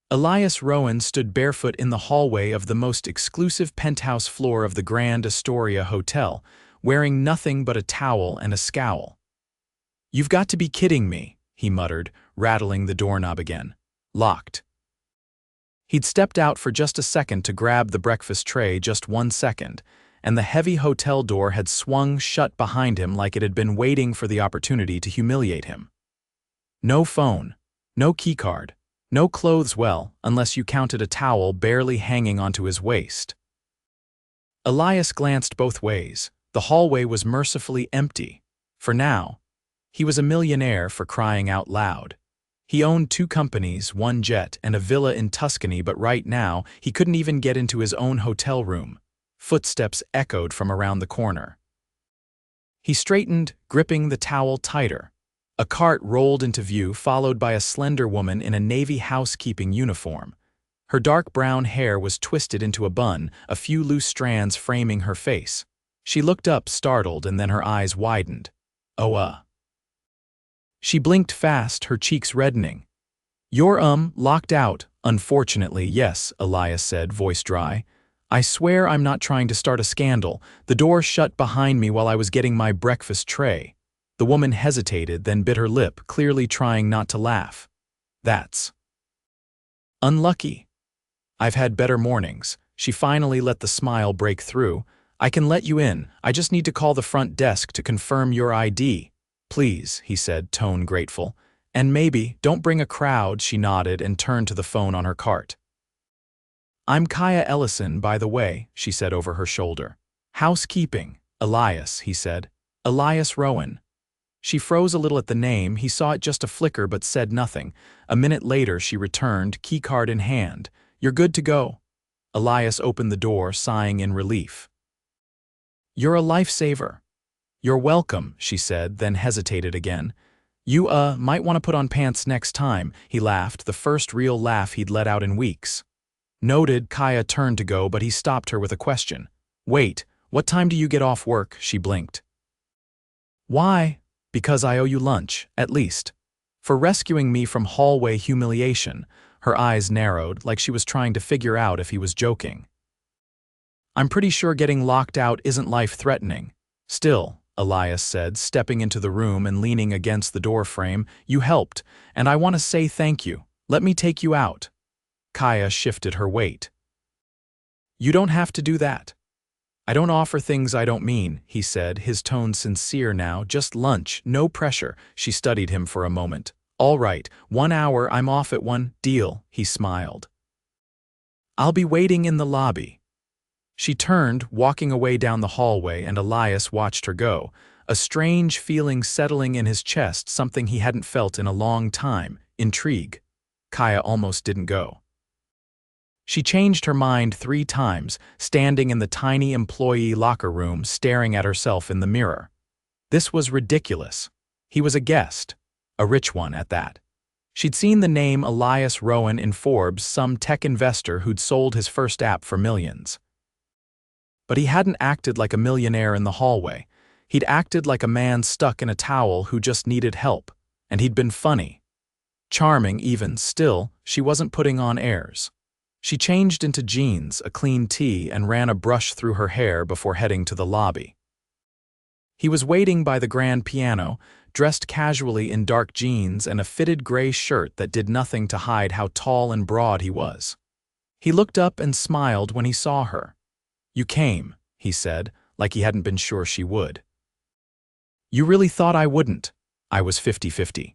Elias Rowan stood barefoot in the hallway of the most exclusive penthouse floor of the Grand Astoria Hotel, wearing nothing but a towel and a scowl. "You've got to be kidding me," he muttered, rattling the doorknob again. Locked. He'd stepped out for just a second to grab the breakfast tray, just 1 second, and the heavy hotel door had swung shut behind him like it had been waiting for the opportunity to humiliate him. No phone, no keycard, no clothes, well, unless you counted a towel barely hanging onto his waist. Elias glanced both ways. The hallway was mercifully empty. For now. He was a millionaire, for crying out loud. He owned 2 companies, 1 jet, and a villa in Tuscany, but right now, he couldn't even get into his own hotel room. Footsteps echoed from around the corner. He straightened, gripping the towel tighter. A cart rolled into view, followed by a slender woman in a navy housekeeping uniform. Her dark brown hair was twisted into a bun, a few loose strands framing her face. She looked up, startled, and then her eyes widened. "Oh, She blinked fast, her cheeks reddening. "You're, locked out." "Unfortunately, yes," Elias said, voice dry. "I swear I'm not trying to start a scandal. The door shut behind me while I was getting my breakfast tray." The woman hesitated, then bit her lip, clearly trying not to laugh. "That's unlucky. I've had better mornings." She finally let the smile break through. "I can let you in. I just need to call the front desk to confirm your ID." "Please," he said, tone grateful. "And maybe, don't bring a crowd." She nodded and turned to the phone on her cart. "I'm Kaia Ellison, by the way," she said over her shoulder. "Housekeeping." "Elias," he said. "Elias Rowan." She froze a little at the name. He saw it just a flicker but said nothing. A minute later she returned, keycard in hand. "You're good to go." Elias opened the door, sighing in relief. "You're a lifesaver." "You're welcome," she said, then hesitated again. "You, might want to put on pants next time." He laughed, the first real laugh he'd let out in weeks. Noted. Kaia turned to go, but he stopped her with a question. "Wait, what time do you get off work?" She blinked. "Why?" "Because I owe you lunch, at least. For rescuing me from hallway humiliation." Her eyes narrowed, like she was trying to figure out if he was joking. "I'm pretty sure getting locked out isn't life-threatening." "Still," Elias said, stepping into the room and leaning against the door frame, "you helped, and I want to say thank you. Let me take you out." Kaia shifted her weight. "You don't have to do that." "I don't offer things I don't mean," he said, his tone sincere now. "Just lunch, no pressure." She studied him for a moment. "All right, 1 hour, I'm off at 1. Deal," he smiled. "I'll be waiting in the lobby." She turned, walking away down the hallway, and Elias watched her go, a strange feeling settling in his chest, something he hadn't felt in a long time, intrigue. Kaia almost didn't go. She changed her mind 3 times, standing in the tiny employee locker room, staring at herself in the mirror. This was ridiculous. He was a guest, a rich one at that. She'd seen the name Elias Rowan in Forbes, some tech investor who'd sold his first app for millions. But he hadn't acted like a millionaire in the hallway. He'd acted like a man stuck in a towel who just needed help, and he'd been funny. Charming even. Still, she wasn't putting on airs. She changed into jeans, a clean tee, and ran a brush through her hair before heading to the lobby. He was waiting by the grand piano, dressed casually in dark jeans and a fitted gray shirt that did nothing to hide how tall and broad he was. He looked up and smiled when he saw her. "You came," he said, like he hadn't been sure she would. "You really thought I wouldn't?" "I was 50-50.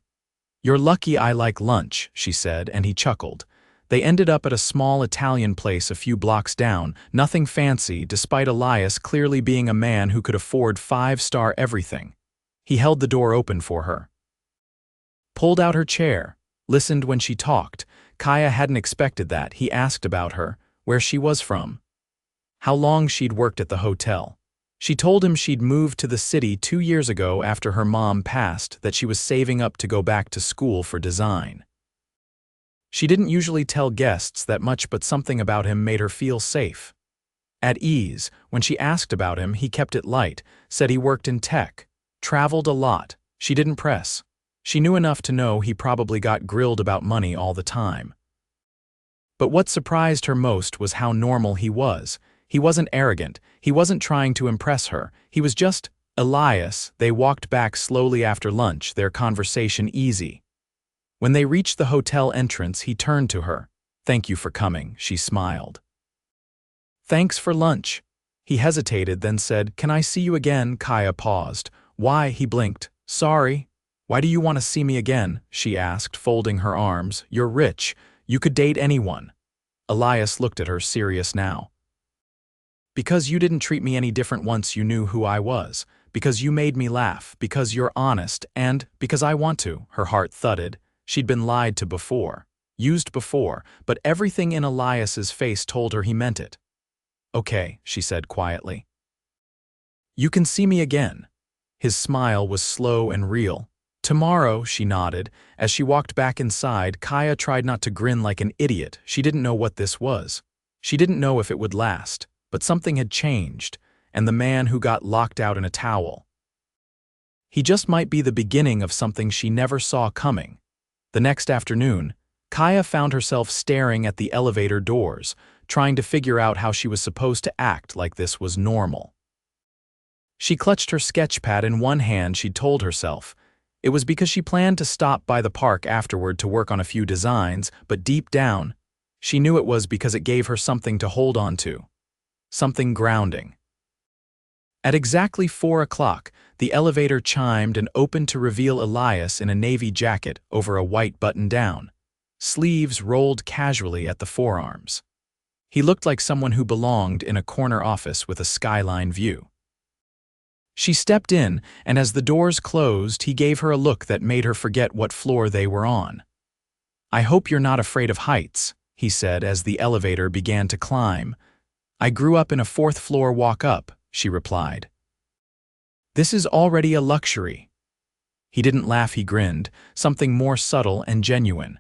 "You're lucky I like lunch," she said, and he chuckled. They ended up at a small Italian place a few blocks down, nothing fancy, despite Elias clearly being a man who could afford 5-star everything. He held the door open for her. Pulled out her chair, listened when she talked. Kaia hadn't expected that. He asked about her, where she was from, how long she'd worked at the hotel. She told him she'd moved to the city 2 years ago after her mom passed, that she was saving up to go back to school for design. She didn't usually tell guests that much, but something about him made her feel safe. At ease. When she asked about him, he kept it light, said he worked in tech, traveled a lot. She didn't press. She knew enough to know he probably got grilled about money all the time. But what surprised her most was how normal he was. He wasn't arrogant, he wasn't trying to impress her, he was just Elias. They walked back slowly after lunch, their conversation easy. When they reached the hotel entrance, he turned to her. "Thank you for coming," she smiled. "Thanks for lunch." He hesitated, then said, "Can I see you again?" Kaia paused. "Why?" He blinked. "Sorry." "Why do you want to see me again?" she asked, folding her arms. "You're rich. You could date anyone." Elias looked at her, serious now. "Because you didn't treat me any different once you knew who I was. Because you made me laugh. Because you're honest. And because I want to." Her heart thudded. She'd been lied to before. Used before. But everything in Elias's face told her he meant it. "Okay," she said quietly. "You can see me again." His smile was slow and real. "Tomorrow," she nodded. As she walked back inside, Kaia tried not to grin like an idiot. She didn't know what this was. She didn't know if it would last. But something had changed, and the man who got locked out in a towel. He just might be the beginning of something she never saw coming. The next afternoon, Kaia found herself staring at the elevator doors, trying to figure out how she was supposed to act like this was normal. She clutched her sketch pad in one hand. She'd told herself it was because she planned to stop by the park afterward to work on a few designs, but deep down, she knew it was because it gave her something to hold on to. Something grounding. At exactly 4 o'clock, the elevator chimed and opened to reveal Elias in a navy jacket over a white button-down. Sleeves rolled casually at the forearms. He looked like someone who belonged in a corner office with a skyline view. She stepped in, and as the doors closed, he gave her a look that made her forget what floor they were on. "I hope you're not afraid of heights," he said as the elevator began to climb. "I grew up in a 4th-floor walk-up," she replied. "This is already a luxury." He didn't laugh, he grinned, something more subtle and genuine.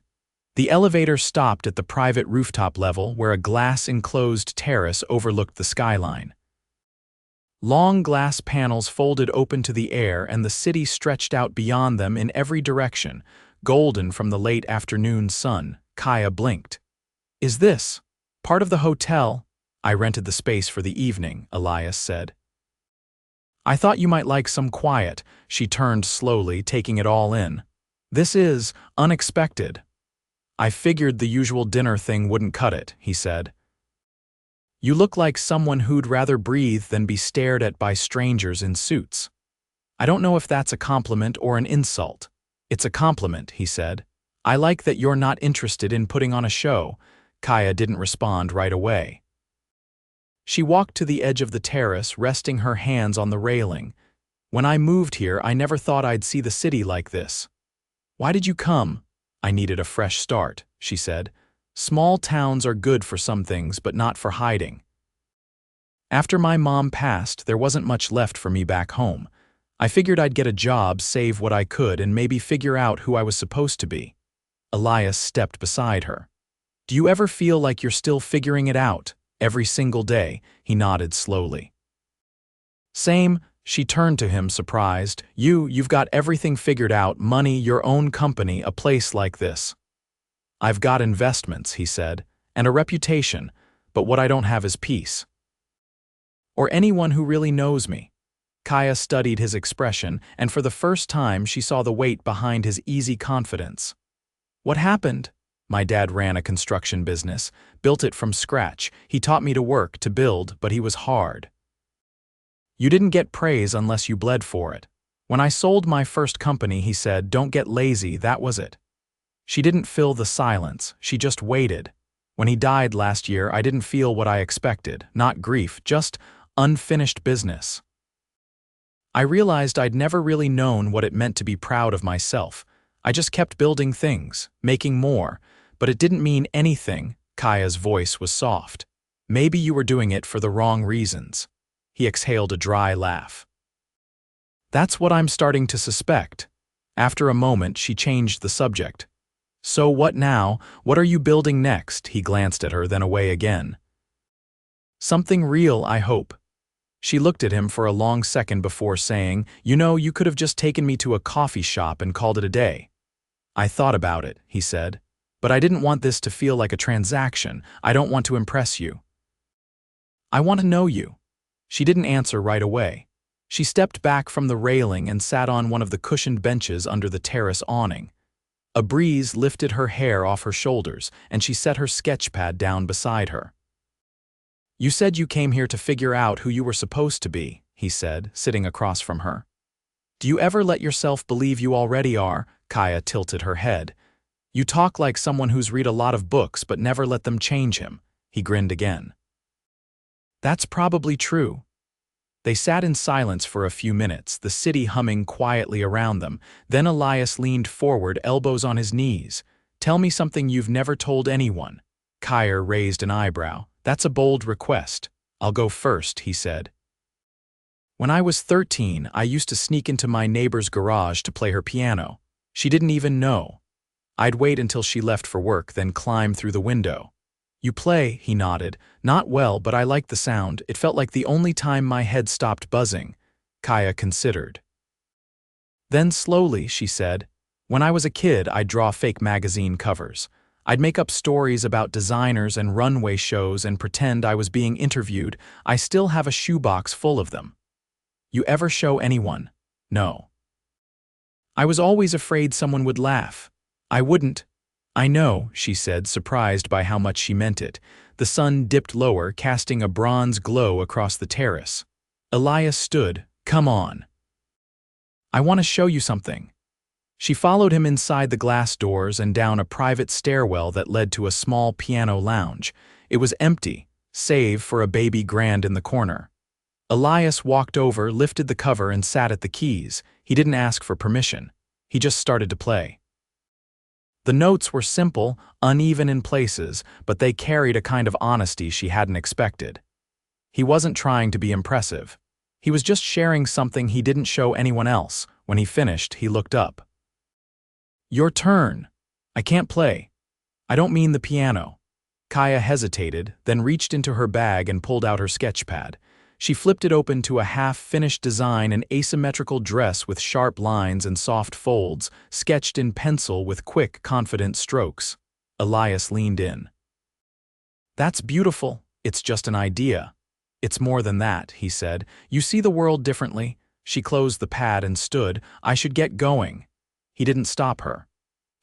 The elevator stopped at the private rooftop level where a glass-enclosed terrace overlooked the skyline. Long glass panels folded open to the air, and the city stretched out beyond them in every direction, golden from the late afternoon sun. Kaia blinked. "Is this part of the hotel?" "I rented the space for the evening," Elias said. "I thought you might like some quiet." She turned slowly, taking it all in. "This is unexpected." "I figured the usual dinner thing wouldn't cut it," he said. "You look like someone who'd rather breathe than be stared at by strangers in suits." "I don't know if that's a compliment or an insult." "It's a compliment," he said. "I like that you're not interested in putting on a show." Kaia didn't respond right away. She walked to the edge of the terrace, resting her hands on the railing. "When I moved here, I never thought I'd see the city like this." "Why did you come?" "I needed a fresh start," she said. "Small towns are good for some things, but not for hiding. After my mom passed, there wasn't much left for me back home. I figured I'd get a job, save what I could, and maybe figure out who I was supposed to be." Elias stepped beside her. "Do you ever feel like you're still figuring it out? Every single day?" He nodded slowly. "Same." She turned to him, surprised. You've got everything figured out, money, your own company, a place like this." "I've got investments," he said, "and a reputation, but what I don't have is peace. Or anyone who really knows me." Kaia studied his expression, and for the first time she saw the weight behind his easy confidence. "What happened?" "My dad ran a construction business, built it from scratch. He taught me to work, to build, but he was hard." "You didn't get praise unless you bled for it. When I sold my first company," he said, "don't get lazy, that was it." She didn't fill the silence, she just waited. "When he died last year, I didn't feel what I expected, not grief, just unfinished business. I realized I'd never really known what it meant to be proud of myself. I just kept building things, making more, but it didn't mean anything." Kaia's voice was soft. "Maybe you were doing it for the wrong reasons." He exhaled a dry laugh. "That's what I'm starting to suspect." After a moment, she changed the subject. "So what now? What are you building next?" He glanced at her, then away again. "Something real, I hope." She looked at him for a long second before saying, "You know, you could have just taken me to a coffee shop and called it a day." "I thought about it," he said. But I didn't want this to feel like a transaction. I don't want to impress you. I want to know you. She didn't answer right away. She stepped back from the railing and sat on one of the cushioned benches under the terrace awning. A breeze lifted her hair off her shoulders, and she set her sketch pad down beside her. You said you came here to figure out who you were supposed to be, he said, sitting across from her. Do you ever let yourself believe you already are? Kaia tilted her head. You talk like someone who's read a lot of books but never let them change him. He grinned again. That's probably true. They sat in silence for a few minutes, the city humming quietly around them. Then Elias leaned forward, elbows on his knees. Tell me something you've never told anyone. Kaia raised an eyebrow. That's a bold request. I'll go first, he said. When I was 13, I used to sneak into my neighbor's garage to play her piano. She didn't even know. I'd wait until she left for work, then climb through the window. You play, he nodded. Not well, but I liked the sound. It felt like the only time my head stopped buzzing. Kaia considered. Then slowly, she said, when I was a kid, I'd draw fake magazine covers. I'd make up stories about designers and runway shows and pretend I was being interviewed. I still have a shoebox full of them. You ever show anyone? No. I was always afraid someone would laugh. I wouldn't. I know, she said, surprised by how much she meant it. The sun dipped lower, casting a bronze glow across the terrace. Elias stood. Come on. I want to show you something. She followed him inside the glass doors and down a private stairwell that led to a small piano lounge. It was empty, save for a baby grand in the corner. Elias walked over, lifted the cover, and sat at the keys. He didn't ask for permission. He just started to play. The notes were simple, uneven in places, but they carried a kind of honesty she hadn't expected. He wasn't trying to be impressive. He was just sharing something he didn't show anyone else. When he finished, he looked up. Your turn. I can't play. I don't mean the piano. Kaia hesitated, then reached into her bag and pulled out her sketch pad. She flipped it open to a half-finished design, an asymmetrical dress with sharp lines and soft folds, sketched in pencil with quick, confident strokes. Elias leaned in. That's beautiful. It's just an idea. It's more than that, he said. You see the world differently. She closed the pad and stood. I should get going. He didn't stop her.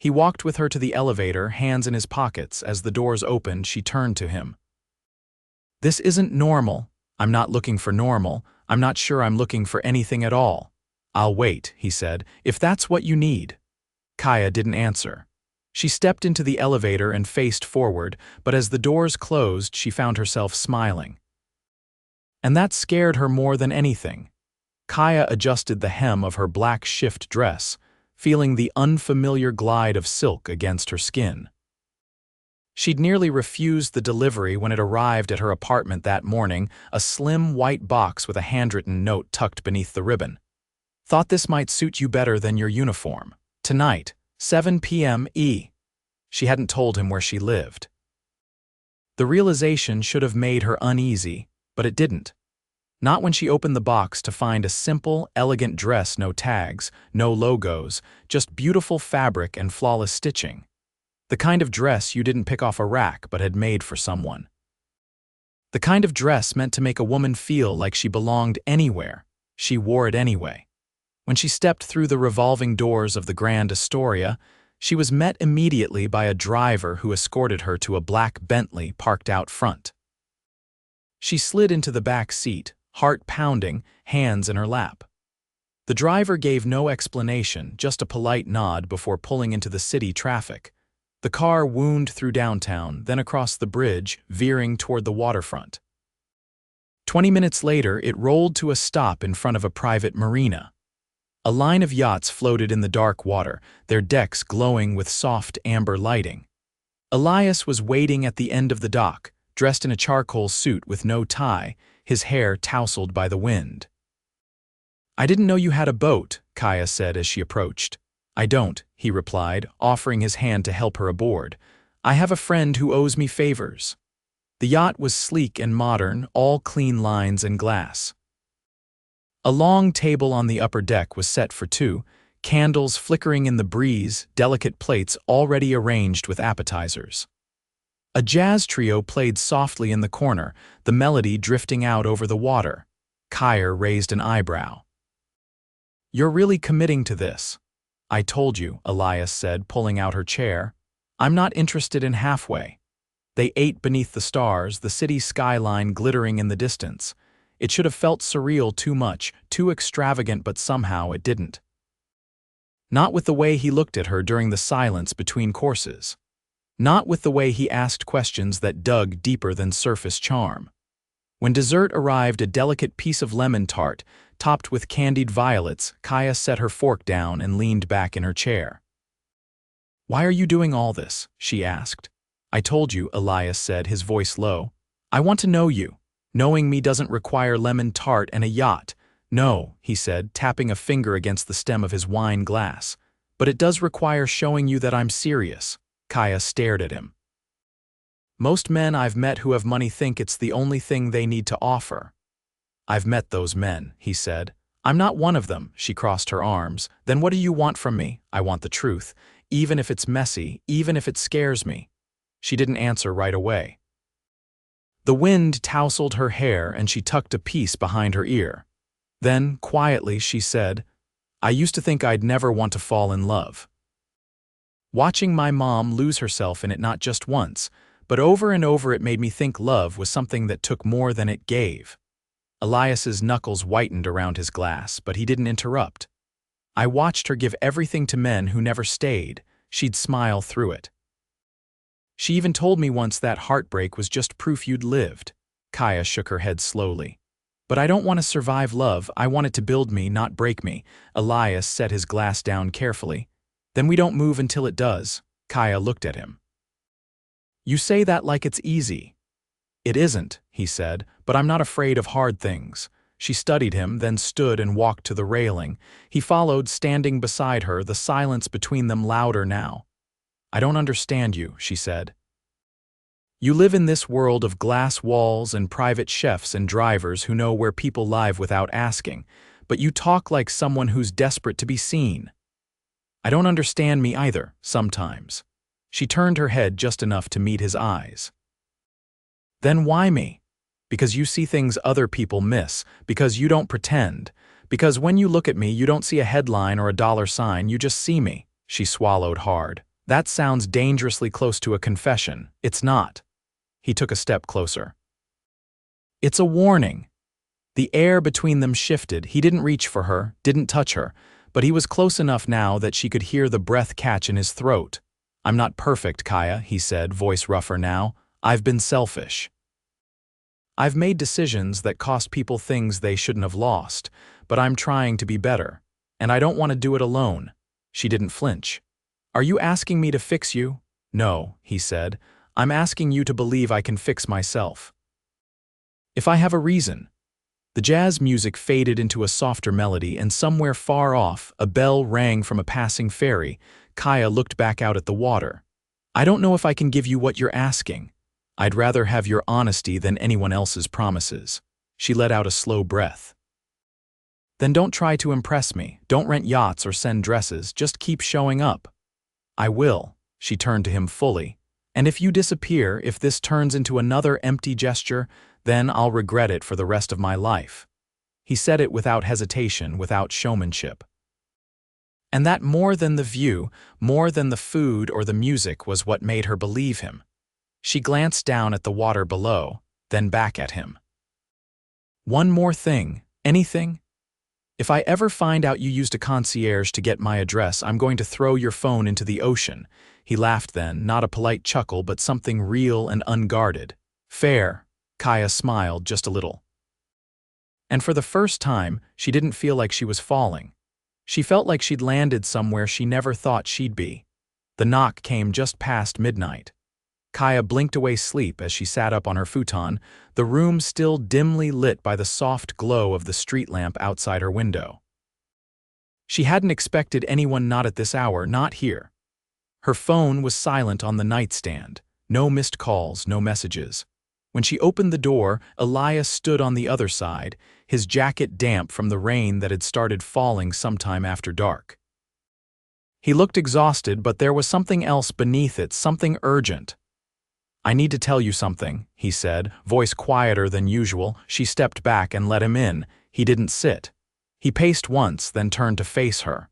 He walked with her to the elevator, hands in his pockets. As the doors opened, she turned to him. This isn't normal. I'm not looking for normal. I'm not sure I'm looking for anything at all. I'll wait, he said, if that's what you need. Kaia didn't answer. She stepped into the elevator and faced forward, but as the doors closed, she found herself smiling. And that scared her more than anything. Kaia adjusted the hem of her black shift dress, feeling the unfamiliar glide of silk against her skin. She'd nearly refused the delivery when it arrived at her apartment that morning, a slim white box with a handwritten note tucked beneath the ribbon. Thought this might suit you better than your uniform. Tonight, 7 p.m. E. She hadn't told him where she lived. The realization should have made her uneasy, but it didn't. Not when she opened the box to find a simple, elegant dress, no tags, no logos, just beautiful fabric and flawless stitching. The kind of dress you didn't pick off a rack but had made for someone. The kind of dress meant to make a woman feel like she belonged anywhere. She wore it anyway. When she stepped through the revolving doors of the Grand Astoria, she was met immediately by a driver who escorted her to a black Bentley parked out front. She slid into the back seat, heart pounding, hands in her lap. The driver gave no explanation, just a polite nod before pulling into the city traffic. The car wound through downtown, then across the bridge, veering toward the waterfront. 20 minutes later, it rolled to a stop in front of a private marina. A line of yachts floated in the dark water, their decks glowing with soft amber lighting. Elias was waiting at the end of the dock, dressed in a charcoal suit with no tie, his hair tousled by the wind. I didn't know you had a boat, Kaia said as she approached. I don't, he replied, offering his hand to help her aboard. I have a friend who owes me favors. The yacht was sleek and modern, all clean lines and glass. A long table on the upper deck was set for two. candles flickering in the breeze, delicate plates already arranged with appetizers. A jazz trio played softly in the corner, the melody drifting out over the water. Kaia raised an eyebrow. "You're really committing to this." "I told you," Elias said, pulling out her chair. "I'm not interested in halfway." They ate beneath the stars, the city skyline glittering in the distance. It should have felt surreal too much, too extravagant, but somehow it didn't. Not with the way he looked at her during the silence between courses. Not with the way he asked questions that dug deeper than surface charm. When dessert arrived, a delicate piece of lemon tart, topped with candied violets, Kaia set her fork down and leaned back in her chair. "Why are you doing all this?" she asked. "I told you," Elias said, his voice low. "I want to know you. Knowing me doesn't require lemon tart and a yacht." "No," he said, tapping a finger against the stem of his wine glass. "But it does require showing you that I'm serious." Kaia stared at him. "Most men I've met who have money think it's the only thing they need to offer." "I've met those men," he said. "I'm not one of them." She crossed her arms. "Then what do you want from me?" "I want the truth, even if it's messy, even if it scares me." She didn't answer right away. The wind tousled her hair and she tucked a piece behind her ear. Then, quietly, she said, "I used to think I'd never want to fall in love. Watching my mom lose herself in it not just once, but over and over, it made me think love was something that took more than it gave." Elias's knuckles whitened around his glass, but he didn't interrupt. "I watched her give everything to men who never stayed. She'd smile through it. She even told me once that heartbreak was just proof you'd lived." Kaia shook her head slowly. "But I don't want to survive love. I want it to build me, not break me." Elias set his glass down carefully. "Then we don't move until it does." Kaia looked at him. "You say that like it's easy." "It isn't," he said, "but I'm not afraid of hard things." She studied him, then stood and walked to the railing. He followed, standing beside her, the silence between them louder now. "I don't understand you," she said. "You live in this world of glass walls and private chefs and drivers who know where people live without asking, but you talk like someone who's desperate to be seen." "I don't understand me either, sometimes." She turned her head just enough to meet his eyes. "Then why me?" "Because you see things other people miss, because you don't pretend, because when you look at me you don't see a headline or a dollar sign, you just see me." She swallowed hard. "That sounds dangerously close to a confession." "It's not." He took a step closer. "It's a warning." The air between them shifted. He didn't reach for her, didn't touch her, but he was close enough now that she could hear the breath catch in his throat. "I'm not perfect, Kaia," he said, voice rougher now. "I've been selfish. I've made decisions that cost people things they shouldn't have lost, but I'm trying to be better, and I don't want to do it alone." She didn't flinch. "Are you asking me to fix you?" "No," he said. "I'm asking you to believe I can fix myself. If I have a reason." The jazz music faded into a softer melody, and somewhere far off, a bell rang from a passing ferry. Kaia looked back out at the water. "I don't know if I can give you what you're asking. I'd rather have your honesty than anyone else's promises." She let out a slow breath. "Then don't try to impress me. Don't rent yachts or send dresses. Just keep showing up." "I will." She turned to him fully. "And if you disappear, if this turns into another empty gesture, then I'll regret it for the rest of my life." He said it without hesitation, without showmanship. And that more than the view, more than the food or the music, was what made her believe him. She glanced down at the water below, then back at him. "One more thing. Anything? If I ever find out you used a concierge to get my address, I'm going to throw your phone into the ocean." He laughed then, not a polite chuckle, but something real and unguarded. "Fair." Kaia smiled just a little. And for the first time, she didn't feel like she was falling. She felt like she'd landed somewhere she never thought she'd be. The knock came just past midnight. Kaia blinked away sleep as she sat up on her futon, the room still dimly lit by the soft glow of the street lamp outside her window. She hadn't expected anyone, not at this hour, not here. Her phone was silent on the nightstand, no missed calls, no messages. When she opened the door, Elias stood on the other side, his jacket damp from the rain that had started falling sometime after dark. He looked exhausted, but there was something else beneath it, something urgent. "I need to tell you something," he said, voice quieter than usual. She stepped back and let him in. He didn't sit. He paced once, then turned to face her.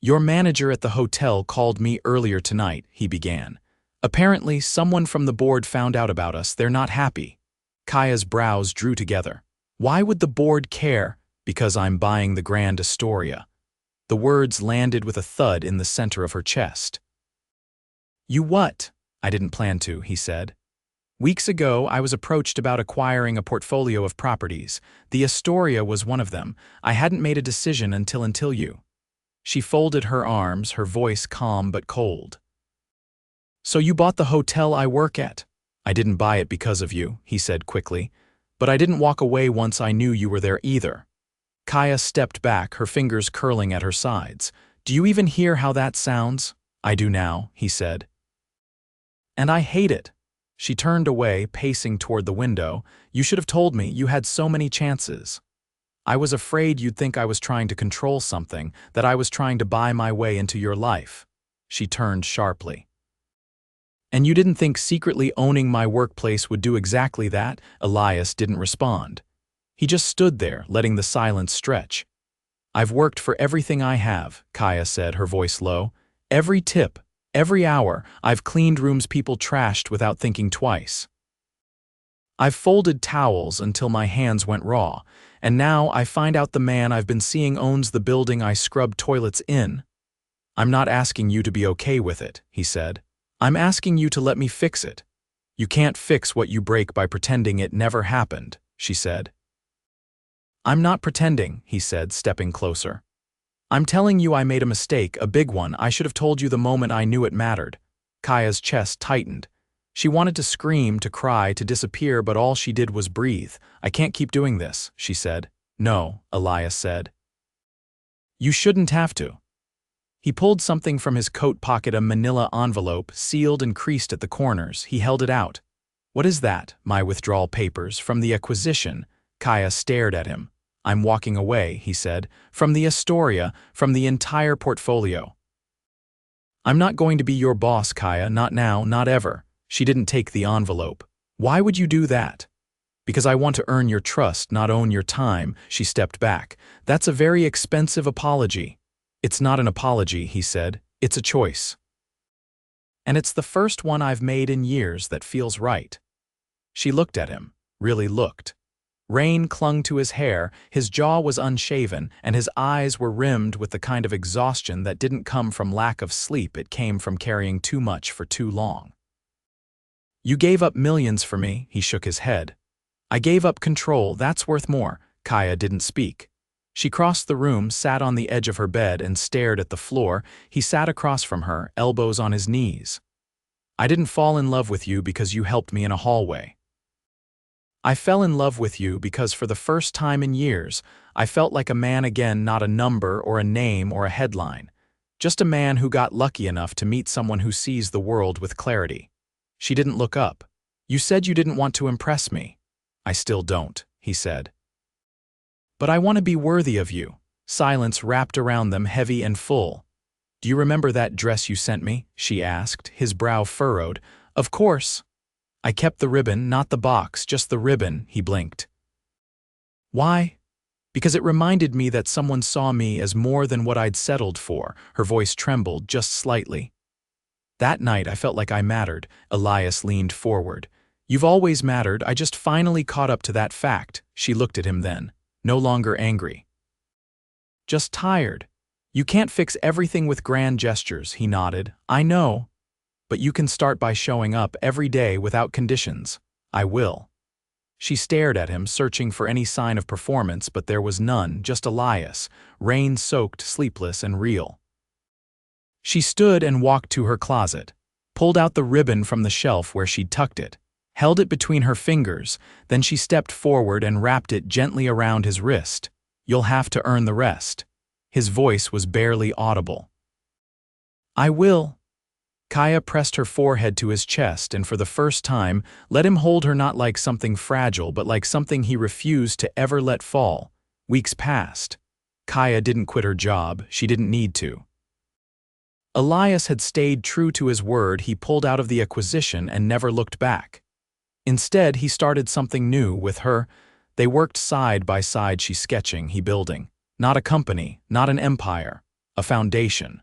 "Your manager at the hotel called me earlier tonight," he began. "Apparently, someone from the board found out about us. They're not happy." Kaia's brows drew together. "Why would the board care?" "Because I'm buying the Grand Astoria." The words landed with a thud in the center of her chest. "You what?" "I didn't plan to," he said. "Weeks ago, I was approached about acquiring a portfolio of properties. The Astoria was one of them. I hadn't made a decision until you." She folded her arms, her voice calm but cold. "So you bought the hotel I work at?" "I didn't buy it because of you," he said quickly. "But I didn't walk away once I knew you were there either." Kaia stepped back, her fingers curling at her sides. "Do you even hear how that sounds?" "I do now," he said. "And I hate it." She turned away, pacing toward the window. "You should have told me. You had so many chances." "I was afraid you'd think I was trying to control something, that I was trying to buy my way into your life." She turned sharply. "And you didn't think secretly owning my workplace would do exactly that?" Elias didn't respond. He just stood there, letting the silence stretch. "I've worked for everything I have," Kaia said, her voice low. "Every tip, every hour, I've cleaned rooms people trashed without thinking twice. I've folded towels until my hands went raw, and now I find out the man I've been seeing owns the building I scrubbed toilets in." "I'm not asking you to be okay with it," he said. "I'm asking you to let me fix it." "You can't fix what you break by pretending it never happened," she said. "I'm not pretending," he said, stepping closer. "I'm telling you I made a mistake, a big one. I should have told you the moment I knew it mattered." Kaia's chest tightened. She wanted to scream, to cry, to disappear, but all she did was breathe. "I can't keep doing this," she said. "No," Elias said. "You shouldn't have to." He pulled something from his coat pocket, a manila envelope, sealed and creased at the corners. He held it out. "What is that?" "My withdrawal papers from the acquisition." Kaia stared at him. "I'm walking away," he said. "From the Astoria, from the entire portfolio." "I'm not going to be your boss, Kaia, not now, not ever." She didn't take the envelope. "Why would you do that?" "Because I want to earn your trust, not own your time." She stepped back. "That's a very expensive apology." "It's not an apology," he said. "It's a choice. And it's the first one I've made in years that feels right." She looked at him, really looked. Rain clung to his hair, his jaw was unshaven, and his eyes were rimmed with the kind of exhaustion that didn't come from lack of sleep, it came from carrying too much for too long. "You gave up millions for me," he shook his head. "I gave up control, that's worth more." Kaia didn't speak. She crossed the room, sat on the edge of her bed, and stared at the floor. He sat across from her, elbows on his knees. "I didn't fall in love with you because you helped me in a hallway. I fell in love with you because for the first time in years, I felt like a man again, not a number or a name or a headline. Just a man who got lucky enough to meet someone who sees the world with clarity." She didn't look up. "You said you didn't want to impress me." "I still don't," he said. "But I want to be worthy of you." Silence wrapped around them, heavy and full. "Do you remember that dress you sent me?" she asked, his brow furrowed. "Of course." "I kept the ribbon, not the box, just the ribbon," he blinked. "Why?" "Because it reminded me that someone saw me as more than what I'd settled for." Her voice trembled just slightly. "That night I felt like I mattered." Elias leaned forward. "You've always mattered, I just finally caught up to that fact." She looked at him then, no longer angry. "Just tired." "You can't fix everything with grand gestures," he nodded. "I know. But you can start by showing up every day without conditions." "I will." She stared at him, searching for any sign of performance, but there was none, just Elias, rain-soaked, sleepless, and real. She stood and walked to her closet, pulled out the ribbon from the shelf where she'd tucked it, held it between her fingers, then she stepped forward and wrapped it gently around his wrist. "You'll have to earn the rest." His voice was barely audible. "I will." Kaia pressed her forehead to his chest and for the first time let him hold her, not like something fragile but like something he refused to ever let fall. Weeks passed. Kaia didn't quit her job, she didn't need to. Elias had stayed true to his word. He pulled out of the acquisition and never looked back. Instead, he started something new with her. They worked side by side, she sketching, he building. Not a company, not an empire, a foundation.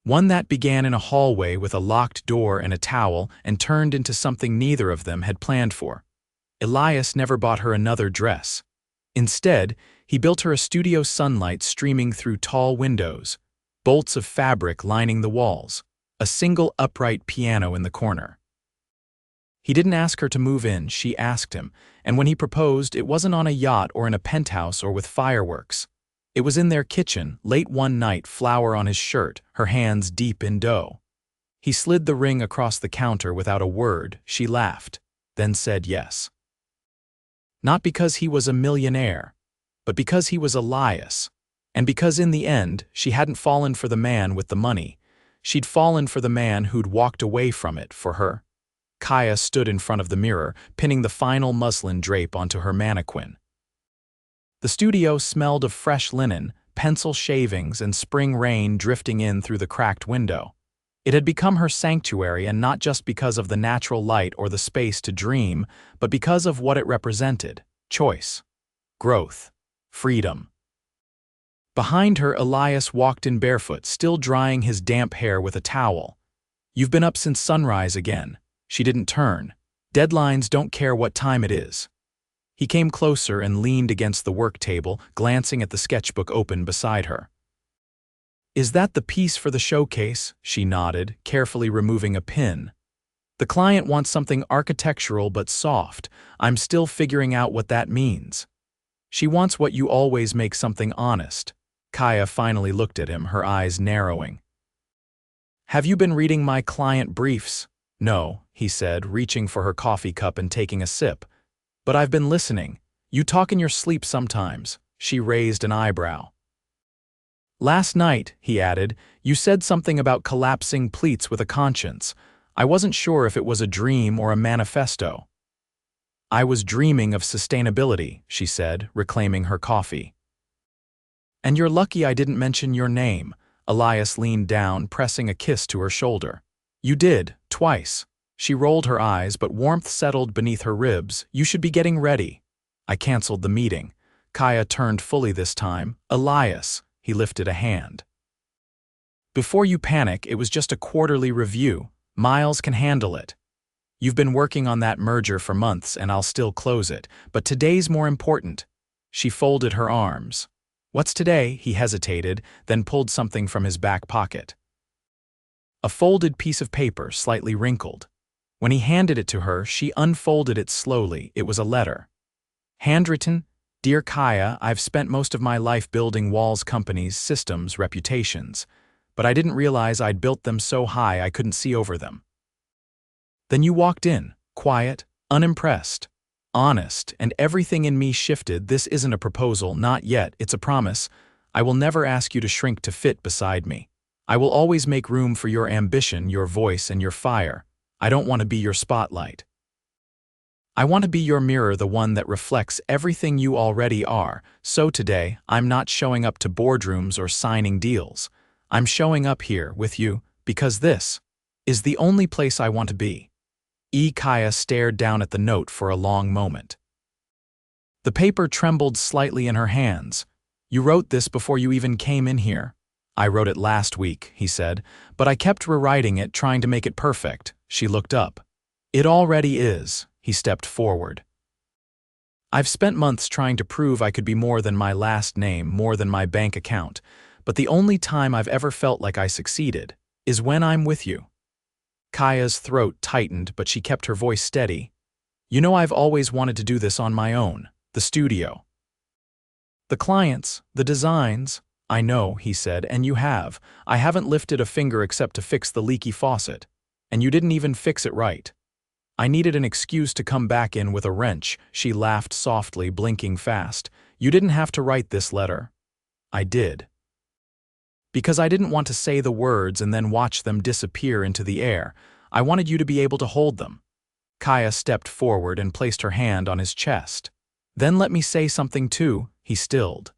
One that began in a hallway with a locked door and a towel and turned into something neither of them had planned for. Elias never bought her another dress. Instead, he built her a studio, sunlight streaming through tall windows, bolts of fabric lining the walls, a single upright piano in the corner. He didn't ask her to move in, she asked him, and when he proposed, it wasn't on a yacht or in a penthouse or with fireworks. It was in their kitchen, late one night, flour on his shirt, her hands deep in dough. He slid the ring across the counter without a word. She laughed, then said yes. Not because he was a millionaire, but because he was Elias, and because in the end, she hadn't fallen for the man with the money. She'd fallen for the man who'd walked away from it for her. Kaia stood in front of the mirror, pinning the final muslin drape onto her mannequin. The studio smelled of fresh linen, pencil shavings, and spring rain drifting in through the cracked window. It had become her sanctuary, and not just because of the natural light or the space to dream, but because of what it represented: choice, growth, freedom. Behind her, Elias walked in barefoot, still drying his damp hair with a towel. "You've been up since sunrise again." She didn't turn. Deadlines don't care what time it is. He came closer and leaned against the work table, glancing at the sketchbook open beside her. "Is that the piece for the showcase?" She nodded, carefully removing a pin. "The client wants something architectural but soft. I'm still figuring out what that means." "She wants what you always make, something honest." Kaia finally looked at him, her eyes narrowing. "Have you been reading my client briefs?" "No," he said, reaching for her coffee cup and taking a sip. "But I've been listening. You talk in your sleep sometimes." She raised an eyebrow. "Last night," he added, "you said something about collapsing pleats with a conscience. I wasn't sure if it was a dream or a manifesto." "I was dreaming of sustainability," she said, reclaiming her coffee. "And you're lucky I didn't mention your name." Elias leaned down, pressing a kiss to her shoulder. "You did, twice." She rolled her eyes, but warmth settled beneath her ribs. "You should be getting ready." "I canceled the meeting." Kaia turned fully this time. "Elias," he lifted a hand. "Before you panic, it was just a quarterly review. Miles can handle it. You've been working on that merger for months, and I'll still close it. But today's more important." She folded her arms. "What's today?" He hesitated, then pulled something from his back pocket. A folded piece of paper, slightly wrinkled. When he handed it to her, she unfolded it slowly. It was a letter. Handwritten, "Dear Kaia, I've spent most of my life building walls, companies, systems, reputations. But I didn't realize I'd built them so high I couldn't see over them. Then you walked in, quiet, unimpressed, honest, and everything in me shifted. This isn't a proposal, not yet, it's a promise. I will never ask you to shrink to fit beside me. I will always make room for your ambition, your voice, and your fire. I don't want to be your spotlight. I want to be your mirror, the one that reflects everything you already are. So today, I'm not showing up to boardrooms or signing deals. I'm showing up here with you because this is the only place I want to be." Kaia stared down at the note for a long moment. The paper trembled slightly in her hands. "You wrote this before you even came in here." "I wrote it last week," he said, "but I kept rewriting it, trying to make it perfect." She looked up. "It already is." He stepped forward. "I've spent months trying to prove I could be more than my last name, more than my bank account, but the only time I've ever felt like I succeeded is when I'm with you." Kaia's throat tightened, but she kept her voice steady. "You know, I've always wanted to do this on my own. The studio. The clients, the designs." "I know," he said, "and you have. I haven't lifted a finger except to fix the leaky faucet. And you didn't even fix it right. I needed an excuse to come back in with a wrench." She laughed softly, blinking fast. "You didn't have to write this letter." "I did. Because I didn't want to say the words and then watch them disappear into the air. I wanted you to be able to hold them." Kaia stepped forward and placed her hand on his chest. "Then let me say something too." He stilled.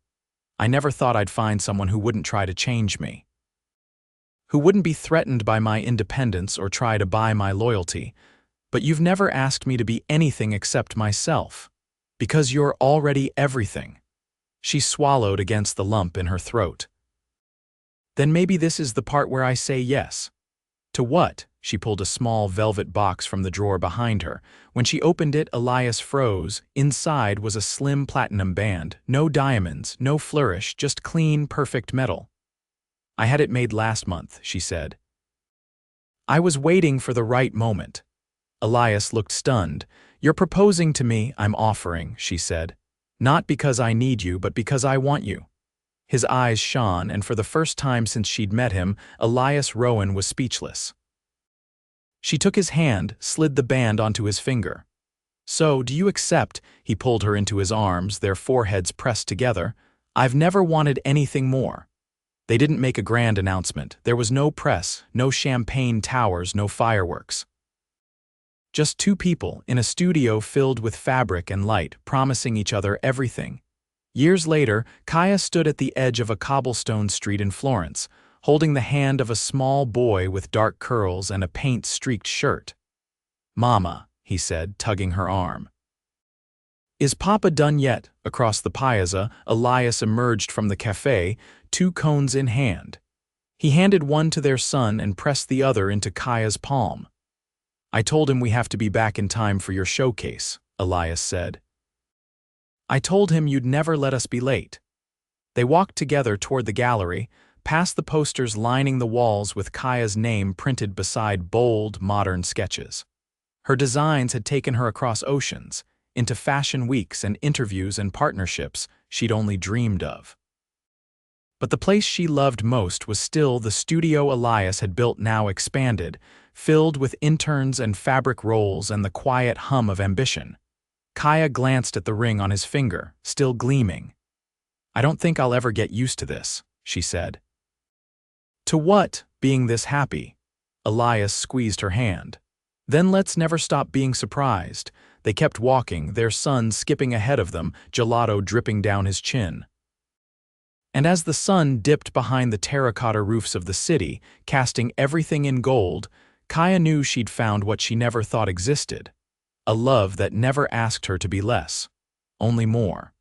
"I never thought I'd find someone who wouldn't try to change me." who wouldn't be threatened by my independence or try to buy my loyalty. But you've never asked me to be anything except myself, because you're already everything." She swallowed against the lump in her throat. "Then maybe this is the part where I say yes." "To what?" She pulled a small velvet box from the drawer behind her. When she opened it, Elias froze. Inside was a slim platinum band. No diamonds, no flourish, just clean, perfect metal. "I had it made last month," she said. "I was waiting for the right moment." Elias looked stunned. "You're proposing to me, I'm offering," she said. "Not because I need you, but because I want you." His eyes shone, and for the first time since she'd met him, Elias Rowan was speechless. She took his hand, slid the band onto his finger. "So, do you accept?" He pulled her into his arms, their foreheads pressed together. "I've never wanted anything more." They didn't make a grand announcement. There was no press, no champagne towers, no fireworks. Just two people in a studio filled with fabric and light, promising each other everything. Years later, Kaia stood at the edge of a cobblestone street in Florence, holding the hand of a small boy with dark curls and a paint-streaked shirt. "Mama," he said, tugging her arm. "Is Papa done yet?" Across the piazza, Elias emerged from the cafe, 2 cones in hand. He handed one to their son and pressed the other into Kaia's palm. "I told him we have to be back in time for your showcase," Elias said. "I told him you'd never let us be late." They walked together toward the gallery, past the posters lining the walls with Kaia's name printed beside bold, modern sketches. Her designs had taken her across oceans, into fashion weeks and interviews and partnerships she'd only dreamed of. But the place she loved most was still the studio Elias had built, now expanded, filled with interns and fabric rolls and the quiet hum of ambition. Kaia glanced at the ring on his finger, still gleaming. "I don't think I'll ever get used to this," she said. "To what, being this happy?" Elias squeezed her hand. "Then let's never stop being surprised." They kept walking, their son skipping ahead of them, gelato dripping down his chin. And as the sun dipped behind the terracotta roofs of the city, casting everything in gold, Kaia knew she'd found what she never thought existed. A love that never asked her to be less, only more.